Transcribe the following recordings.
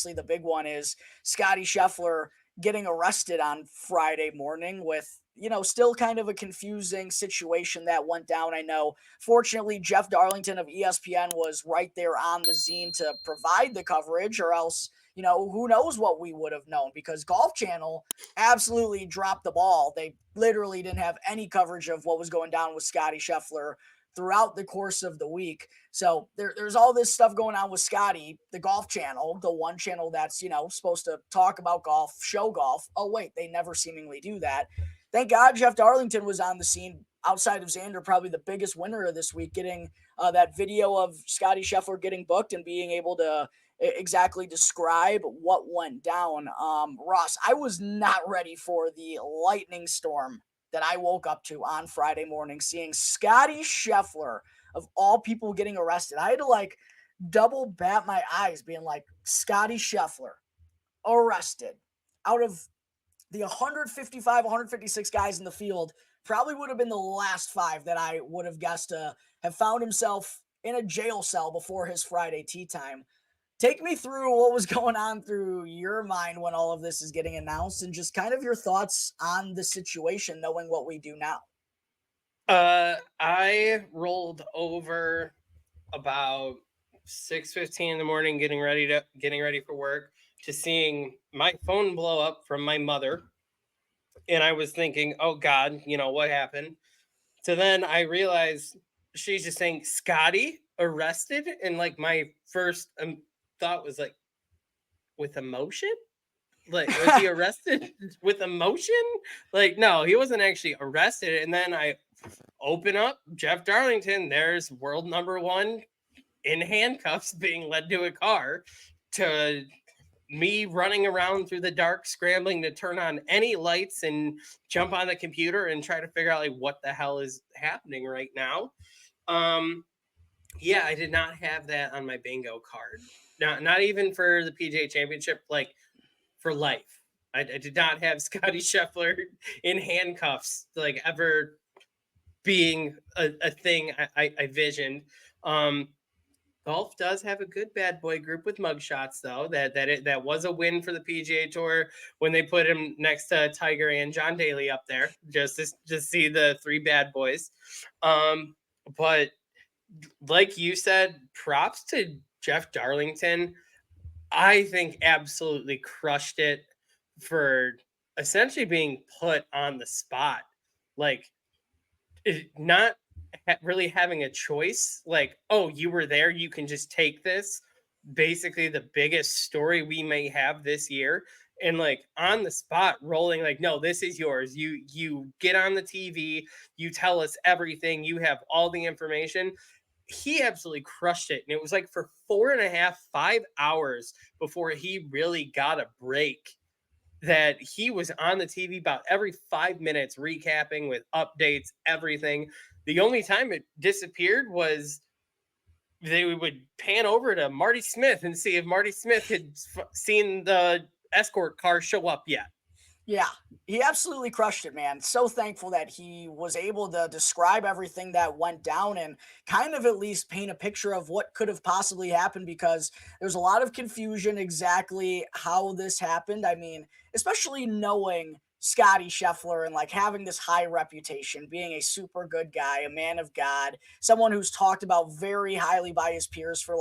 obviously the big one is Scottie Scheffler getting arrested on Friday morning with, still kind of a confusing situation that went down. I know, fortunately, Jeff Darlington of ESPN was right there on the scene to provide the coverage, or else, who knows what we would have known, because Golf Channel absolutely dropped the ball. They literally didn't have any coverage of what was going down with Scottie Scheffler throughout the course of the week. So there's all this stuff going on with Scotty, the Golf Channel, the one channel that's, supposed to talk about golf, show golf. Oh, wait, they never seemingly do that. Thank God Jeff Darlington was on the scene outside of Xander, probably the biggest winner of this week, getting that video of Scottie Scheffler getting booked and being able to exactly describe what went down. Ross, I was not ready for the lightning storm that I woke up to on Friday morning, seeing Scottie Scheffler, of all people, getting arrested. I had to double bat my eyes, being like, Scottie Scheffler arrested out of the 155, 156 guys in the field, probably would have been the last five that I would have guessed to have found himself in a jail cell before his Friday tee time. Take me through what was going on through your mind when all of this is getting announced, and just kind of your thoughts on the situation, knowing what we do now. I rolled over about 6:15 in the morning, getting ready for work, to seeing my phone blow up from my mother. And I was thinking, oh God, what happened? So then I realized she's just saying, Scotty arrested. And my first thought was like, with emotion? Like, was he arrested with emotion? Like, no, he wasn't actually arrested. And then I open up Jeff Darlington. There's world number one in handcuffs being led to a car, to me running around through the dark, scrambling to turn on any lights and jump on the computer and try to figure out what the hell is happening right now. Yeah, I did not have that on my bingo card. Not even for the PGA Championship, for life. I did not have Scottie Scheffler in handcuffs, ever being a thing I visioned. Golf does have a good bad boy group with mugshots, though. That was a win for the PGA Tour when they put him next to Tiger and John Daly up there, just to see the three bad boys. But like you said, props to Jeff Darlington. I think absolutely crushed it for essentially being put on the spot, not really having a choice. Oh, you were there, you can just take this. Basically, the biggest story we may have this year, and on the spot, rolling no, this is yours. You get on the TV, you tell us everything. You have all the information. He absolutely crushed it. And it was for 4.5, 5 hours before he really got a break, that he was on the TV about every 5 minutes, recapping with updates, everything. The only time it disappeared was they would pan over to Marty Smith and see if Marty Smith had seen the escort car show up yet. Yeah, he absolutely crushed it, man. So thankful that he was able to describe everything that went down and kind of at least paint a picture of what could have possibly happened, because there's a lot of confusion exactly how this happened. I mean, especially knowing Scottie Scheffler and having this high reputation, being a super good guy, a man of God, someone who's talked about very highly by his peers for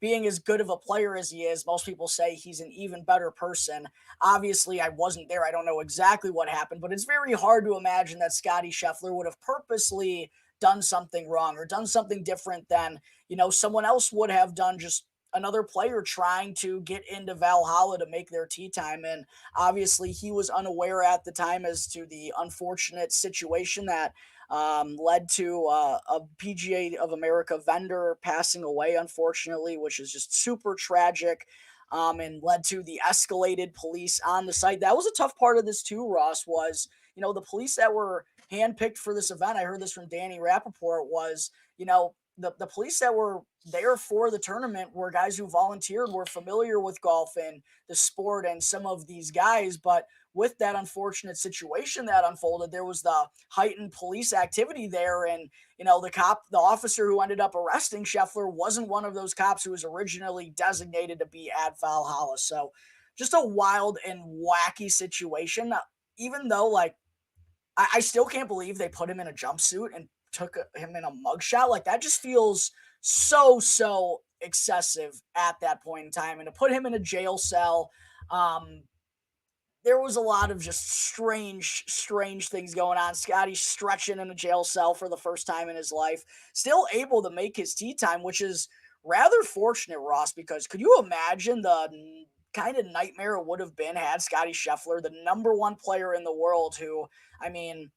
being as good of a player as he is. Most people say he's an even better person. Obviously, I wasn't there. I don't know exactly what happened, but it's very hard to imagine that Scottie Scheffler would have purposely done something wrong or done something different than, someone else would have done, just another player trying to get into Valhalla to make their tee time. And obviously he was unaware at the time as to the unfortunate situation that led to a PGA of America vendor passing away, unfortunately, which is just super tragic, and led to the escalated police on the site. That was a tough part of this too, Ross, was, the police that were handpicked for this event. I heard this from Danny Rappaport, was, the police that were there for the tournament were guys who volunteered, were familiar with golf and the sport and some of these guys. But with that unfortunate situation that unfolded, there was the heightened police activity there. And, the officer who ended up arresting Scheffler wasn't one of those cops who was originally designated to be at Valhalla. So just a wild and wacky situation. Even though, like, I still can't believe they put him in a jumpsuit and took him in a mugshot. Like, that just feels so excessive at that point in time. And to put him in a jail cell, um, there was a lot of just strange things going on. Scotty stretching in a jail cell for the first time in his life, still able to make his tee time, which is rather fortunate, Ross, because could you imagine the kind of nightmare it would have been had Scotty Scheffler, the number one player in the world, who, I mean,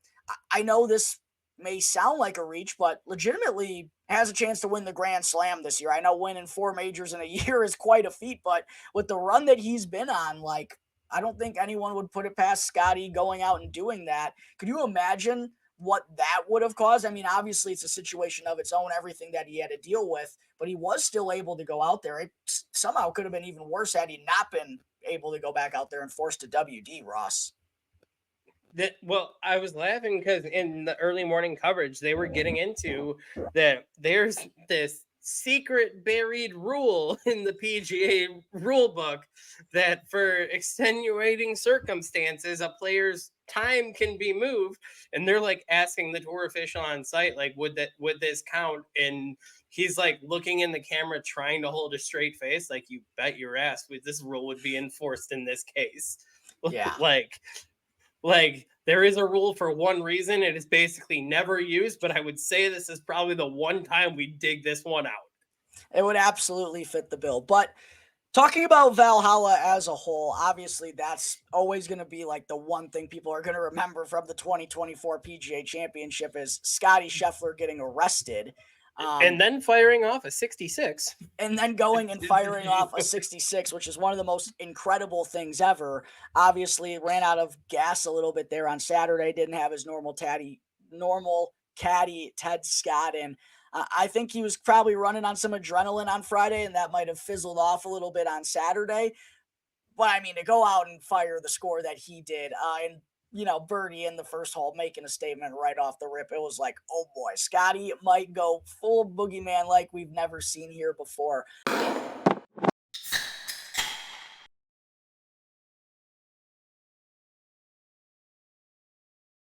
I know this may sound like a reach, but legitimately has a chance to win the Grand Slam this year. I know winning four majors in a year is quite a feat, but with the run that he's been on, like, I don't think anyone would put it past Scotty going out and doing that. Could you imagine what that would have caused? I mean, obviously, it's a situation of its own, everything that he had to deal with, but he was still able to go out there. It somehow could have been even worse had he not been able to go back out there and forced to WD, Ross. Well, I was laughing because in the early morning coverage, they were getting into that there's this secret buried rule in the PGA rule book that for extenuating circumstances, a player's time can be moved. And they're like asking the tour official on site, like, would this count? And he's like looking in the camera, trying to hold a straight face, like, you bet your ass this rule would be enforced in this case. Yeah. Like there is a rule for one reason. It is basically never used, but I would say this is probably the one time we dig this one out. It would absolutely fit the bill. But talking about Valhalla as a whole, obviously that's always going to be like the one thing people are going to remember from the 2024 PGA Championship is Scottie Scheffler getting arrested. And then firing off a 66. And then going and firing off a 66, which is one of the most incredible things ever. Obviously, ran out of gas a little bit there on Saturday. Didn't have his normal caddy Ted Scott, and I think he was probably running on some adrenaline on Friday, and that might have fizzled off a little bit on Saturday. But I mean, to go out and fire the score that he did, and birdie in the first hole, making a statement right off the rip, it was like, oh boy, Scotty might go full boogeyman like we've never seen here before.